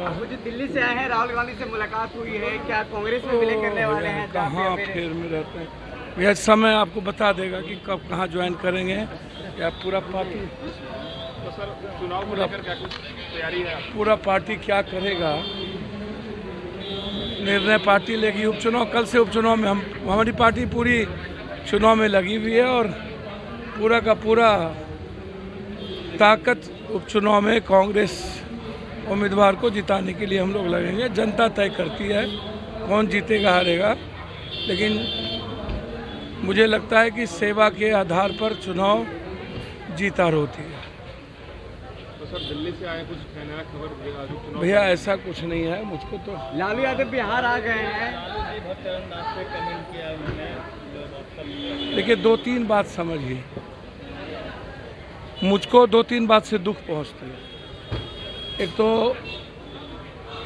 है। वो जो दिल्ली से आए हैं, राहुल गांधी से मुलाकात हुई है, क्या कांग्रेस में विलय करने वाले हैं? कहाँ फिर में रहते हैं भैया, समय आपको बता देगा कि कब कहाँ ज्वाइन करेंगे या पूरा पार्टी। तो सर चुनाव को लेकर क्या कुछ तैयारी है? पूरा पार्टी क्या करेगा, निर्णय पार्टी लेगी। उपचुनाव कल से उपचुनाव में हमारी पार्टी पूरी चुनाव में लगी हुई है और पूरा का पूरा ताकत उपचुनाव में कांग्रेस उम्मीदवार को जिताने के लिए हम लोग लगेंगे। जनता तय करती है कौन जीतेगा हारेगा, लेकिन मुझे लगता है कि सेवा के आधार पर चुनाव जीता होती है। तो सर दिल्ली से आए, कुछ नया खबर भैया ऐसा कुछ नहीं है मुझको तो। लालू यादव बिहार आ गए हैं। देखिए, दो तीन बात समझिए, मुझको दो तीन बात से दुख पहुंचती है। एक तो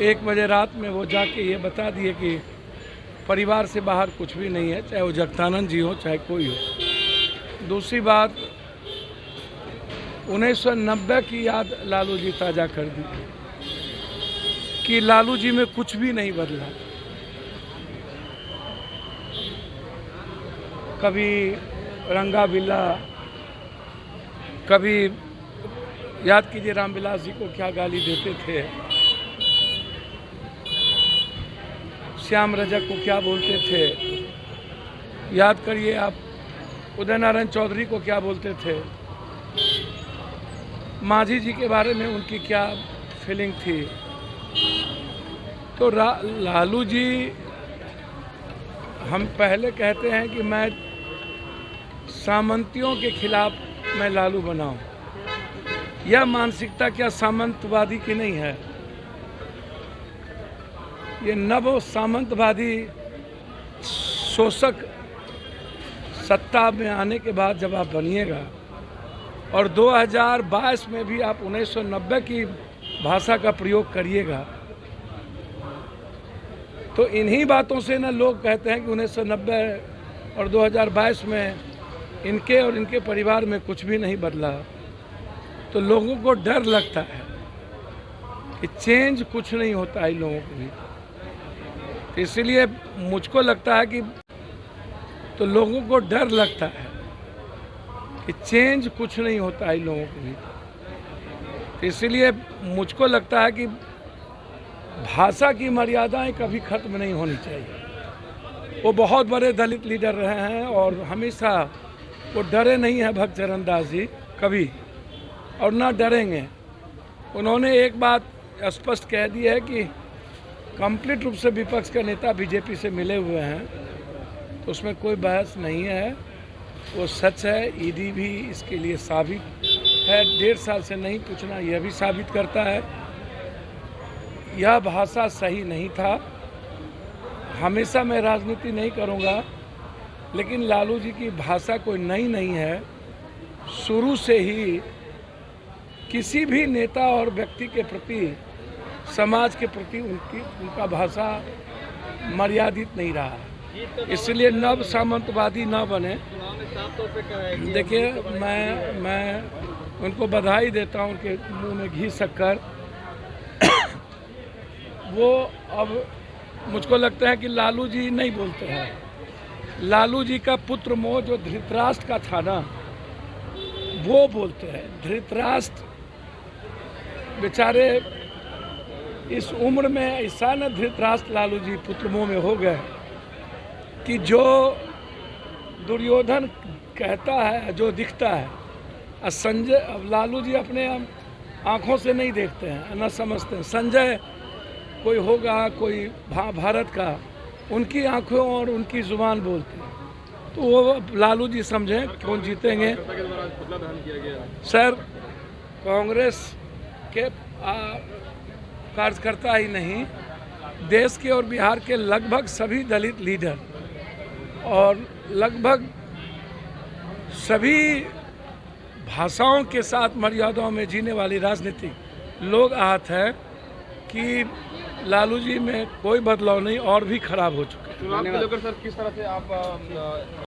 1 बजे रात में वो जाके ये बता दिए कि परिवार से बाहर कुछ भी नहीं है, चाहे वो जगदानंद जी हो चाहे कोई हो। दूसरी बात, 1990 की याद लालू जी ताज़ा कर दी कि लालू जी में कुछ भी नहीं बदला। कभी रंगा बिल्ला, कभी याद कीजिए रामविलास जी को क्या गाली देते थे, श्याम रजक को क्या बोलते थे, याद करिए आप उदय नारायण चौधरी को क्या बोलते थे, मांझी जी के बारे में उनकी क्या फीलिंग थी। तो लालू जी, हम पहले कहते हैं कि मैं सामंतियों के खिलाफ मैं लालू बनाऊं। यह मानसिकता क्या सामंतवादी की नहीं है? ये नव सामंतवादी शोषक सत्ता में आने के बाद जब आप बनिएगा और 2022 में भी आप 1990 की भाषा का प्रयोग करिएगा, तो इन्हीं बातों से ना लोग कहते हैं कि 1990 और 2022 में इनके और इनके परिवार में कुछ भी नहीं बदला। तो लोगों को डर लगता है कि चेंज कुछ नहीं होता है लोगों को भी। तो इसलिए मुझको लगता है कि तो लोगों को डर लगता है कि चेंज कुछ नहीं होता है लोगों को भी। तो इसलिए मुझको लगता है कि भाषा की मर्यादाएं कभी खत्म नहीं होनी चाहिए। वो बहुत बड़े दलित लीडर रहे हैं और हमेशा वो डरे नहीं हैं भक्तचरण दास जी कभी, और ना डरेंगे। उन्होंने एक बात स्पष्ट कह दी है कि कंप्लीट रूप से विपक्ष के नेता बीजेपी से मिले हुए हैं, तो उसमें कोई बहस नहीं है, वो सच है। ईडी भी इसके लिए साबित है, 1.5 साल से नहीं पूछना यह भी साबित करता है। यह भाषा सही नहीं था। हमेशा मैं राजनीति नहीं करूंगा, लेकिन लालू जी की भाषा कोई नई नहीं है। शुरू से ही किसी भी नेता और व्यक्ति के प्रति, समाज के प्रति उनका भाषा मर्यादित नहीं रहा है। इसलिए नव सामंतवादी न बने। देखिए, मैं उनको बधाई देता हूं, उनके मुंह में घी शक्कर। वो अब मुझको लगता है कि लालू जी नहीं बोलते हैं। लालू जी का पुत्र मोह जो धृतराष्ट्र का था ना, वो बोलते हैं। धृतराष्ट्र बेचारे इस उम्र में ऐसा न धृतराष्ट्र लालू जी पुत्र मोह में हो गए कि जो दुर्योधन कहता है जो दिखता है, संजय, अब लालू जी अपने आँखों से नहीं देखते हैं, न समझते हैं। संजय कोई होगा, कोई महाभारत का, उनकी आंखों और उनकी जुबान बोलती है। तो वो लालू जी समझें कौन जीतेंगे। सर, कांग्रेस के कार्यकर्ता ही नहीं, देश के और बिहार के लगभग सभी दलित लीडर और लगभग सभी भाषाओं के साथ मर्यादाओं में जीने वाली राजनीतिक लोग आहत हैं कि लालू जी में कोई बदलाव नहीं और भी खराब हो चुके हैं। चुनाव को लेकर सर किस तरह से आप